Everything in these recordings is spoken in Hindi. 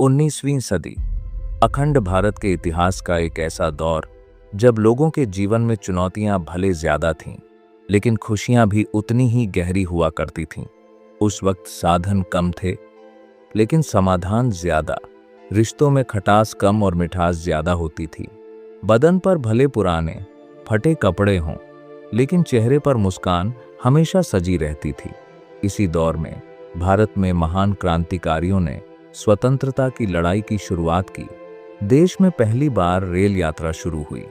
19वीं सदी अखंड भारत के इतिहास का एक ऐसा दौर जब लोगों के जीवन में चुनौतियां भले ज्यादा थीं, लेकिन खुशियां भी उतनी ही गहरी हुआ करती थीं। उस वक्त साधन कम थे, लेकिन समाधान ज्यादा। रिश्तों में खटास कम और मिठास ज्यादा होती थी। बदन पर भले पुराने फटे कपड़े हों, लेकिन चेहरे पर मुस्कान हमेशा सजी रहती थी। इसी दौर में भारत में महान क्रांतिकारियों ने स्वतंत्रता की लड़ाई की शुरुआत की। देश में पहली बार रेल यात्रा शुरू हुई।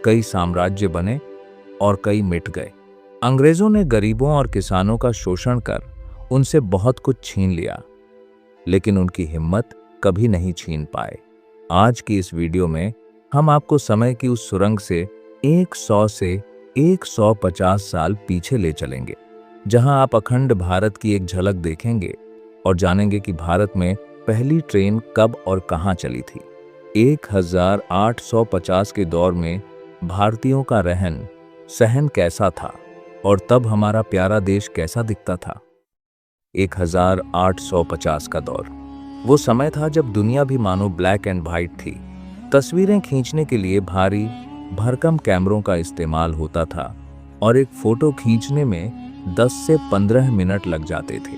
कई साम्राज्य बने और कई मिट गए। अंग्रेजों ने गरीबों और किसानों का शोषण कर उनसे बहुत कुछ छीन लिया, लेकिन उनकी हिम्मत कभी नहीं छीन पाए। आज की इस वीडियो में हम आपको समय की उस सुरंग से 100 से 150 साल पीछे ले चलेंगे, जहां आप अखंड भारत की एक झलक देखेंगे और जानेंगे कि भारत में पहली ट्रेन कब और कहां चली थी। 1850 के दौर में भारतीयों का रहन सहन कैसा था और तब हमारा प्यारा देश कैसा दिखता था। 1850 का दौर वो समय था जब दुनिया भी मानो ब्लैक एंड व्हाइट थी। तस्वीरें खींचने के लिए भारी भरकम कैमरों का इस्तेमाल होता था और एक फोटो खींचने में 10 से 15 मिनट लग जाते थे।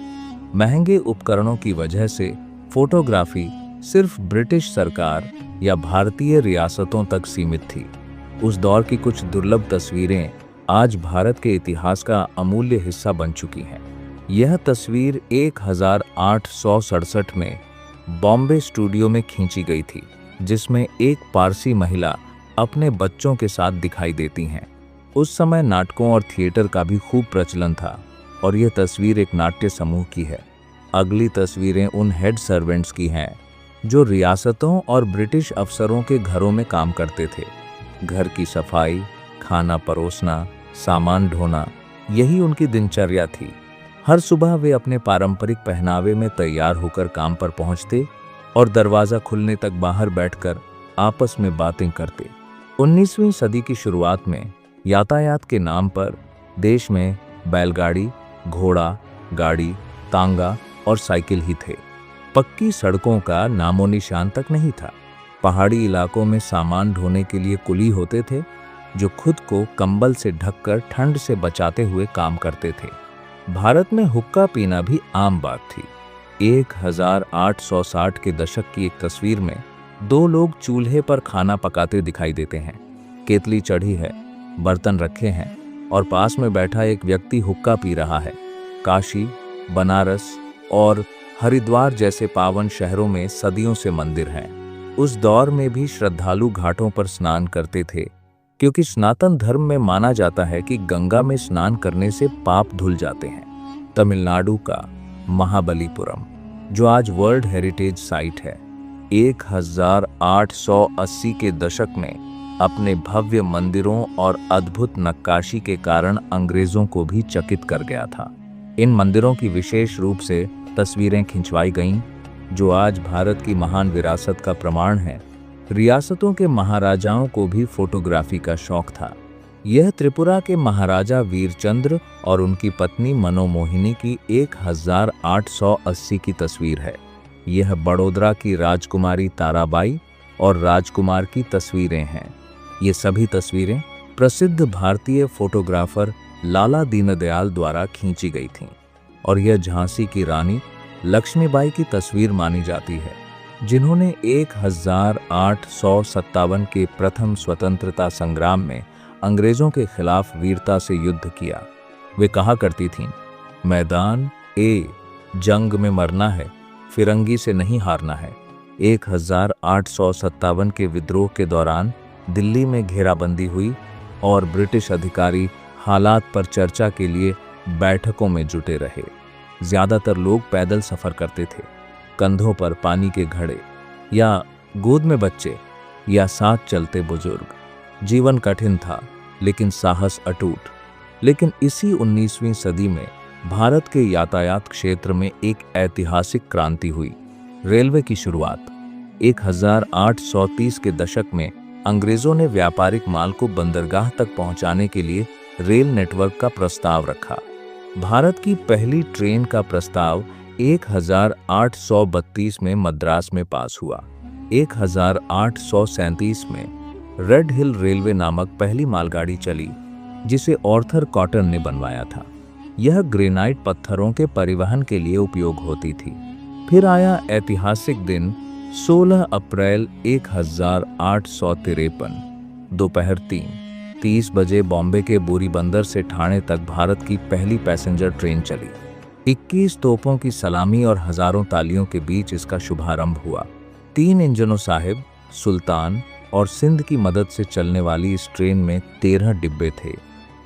महंगे उपकरणों की वजह से फोटोग्राफी सिर्फ ब्रिटिश सरकार या भारतीय रियासतों तक सीमित थी। उस दौर की कुछ दुर्लभ तस्वीरें आज भारत के इतिहास का अमूल्य हिस्सा बन चुकी हैं। यह तस्वीर 1867 में बॉम्बे स्टूडियो में खींची गई थी, जिसमें एक पारसी महिला अपने बच्चों के साथ दिखाई देती हैं। उस समय नाटकों और थिएटर का भी खूब प्रचलन था और यह तस्वीर एक नाट्य समूह की है। अगली तस्वीरें उन हेड सर्वेंट्स की हैं जो रियासतों और ब्रिटिश अफसरों के घरों में काम करते थे। घर की सफाई, खाना परोसना, सामान ढोना, यही उनकी दिनचर्या थी। हर सुबह वे अपने पारंपरिक पहनावे में तैयार होकर काम पर पहुंचते और दरवाजा खुलने तक बाहर बैठकर आपस में बातें करते। 19वीं सदी की शुरुआत में यातायात के नाम पर देश में बैलगाड़ी, घोड़ा गाड़ी, तांगा और साइकिल ही थे। पक्की सड़कों का नामो निशान तक नहीं था। पहाड़ी इलाकों में सामान ढोने के लिए कुली होते थे, जो खुद को कंबल से ढककर ठंड से बचाते हुए काम करते थे। भारत में हुक्का पीना भी आम बात थी। 1860 के दशक की एक तस्वीर में 2 लोग चूल्हे पर खाना पकाते दिखाई देते हैं। केतली चढ़ी है, बर्तन रखे हैं और पास में बैठा एक व्यक्ति हुक्का पी रहा है। काशी, बनारस और हरिद्वार जैसे पावन शहरों में सदियों से मंदिर हैं। उस दौर में भी श्रद्धालु घाटों पर स्नान करते थे, क्योंकि सनातन धर्म में माना जाता है कि गंगा में स्नान करने से पाप धुल जाते हैं। तमिलनाडु का महाबलीपुरम, जो आज वर्ल्ड हेरिटेज साइट है, 1880 के दशक में अपने भव्य मंदिरों और अद्भुत नक्काशी के कारण अंग्रेजों को भी चकित कर गया था। इन मंदिरों की विशेष रूप से तस्वीरें खिंचवाई गईं, जो आज भारत की महान विरासत का प्रमाण है। रियासतों के महाराजाओं को भी फोटोग्राफी का शौक था। यह त्रिपुरा के महाराजा वीरचंद्र और उनकी पत्नी मनोमोहिनी की 1880 की तस्वीर है। यह बड़ोदरा की राजकुमारी ताराबाई और राजकुमार की तस्वीरें हैं। ये सभी तस्वीरें प्रसिद्ध भारतीय फोटोग्राफर लाला दीनदयाल द्वारा खींची गई थीं और यह झांसी की रानी लक्ष्मीबाई की तस्वीर मानी जाती है, जिन्होंने 1857 के प्रथम स्वतंत्रता संग्राम में अंग्रेजों के खिलाफ वीरता से युद्ध किया। वे कहा करती थीं, मैदान ए जंग में मरना है, फिरंगी से नहीं हारना है। 1857 के विद्रोह के दौरान दिल्ली में घेराबंदी हुई और ब्रिटिश अधिकारी हालात पर चर्चा के लिए बैठकों में जुटे रहे। ज्यादातर लोग पैदल सफर करते थे, कंधों पर पानी के घड़े या गोद में बच्चे या साथ चलते बुजुर्ग। जीवन कठिन था, लेकिन साहस अटूट। लेकिन इसी 19वीं सदी में भारत के यातायात क्षेत्र में एक ऐतिहासिक क्रांति हुई। रेलवे की शुरुआत 1830 के दशक में अंग्रेजों ने व्यापारिक माल को बंदरगाह तक पहुंचाने के लिए रेल नेटवर्क का प्रस्ताव रखा। भारत की पहली ट्रेन का प्रस्ताव 1832 में मद्रास में पास हुआ। 1837 में रेड हिल रेलवे नामक पहली मालगाड़ी चली, जिसे आर्थर कॉटन ने बनवाया था। यह ग्रेनाइट पत्थरों के परिवहन के लिए उपयोग होती थी। फिर आया ऐतिहासिक दिन 16 अप्रैल 1853, दोपहर 3:30 बजे बॉम्बे के बोरी बंदर से ठाणे तक भारत की पहली पैसेंजर ट्रेन चली। 21 तोपों की सलामी और हजारों तालियों के बीच इसका शुभारंभ हुआ। 3 इंजनों साहिब, सुल्तान और सिंध की मदद से चलने वाली इस ट्रेन में 13 डिब्बे थे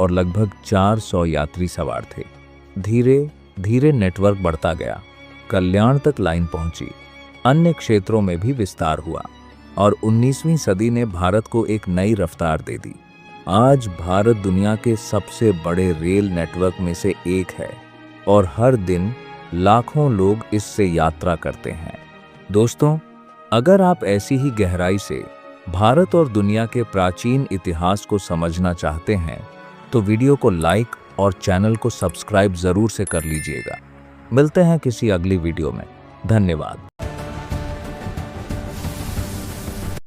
और लगभग 400 यात्री सवार थे। धीरे धीरे नेटवर्क बढ़ता गया। कल्याण तक लाइन पहुंची। अन्य क्षेत्रों में भी विस्तार हुआ और 19वीं सदी ने भारत को एक नई रफ्तार दे दी। आज भारत दुनिया के सबसे बड़े रेल नेटवर्क में से एक है और हर दिन लाखों लोग इससे यात्रा करते हैं। दोस्तों, अगर आप ऐसी ही गहराई से भारत और दुनिया के प्राचीन इतिहास को समझना चाहते हैं तो वीडियो को लाइक और चैनल को सब्सक्राइब जरूर से कर लीजिएगा। मिलते हैं किसी अगली वीडियो में। धन्यवाद।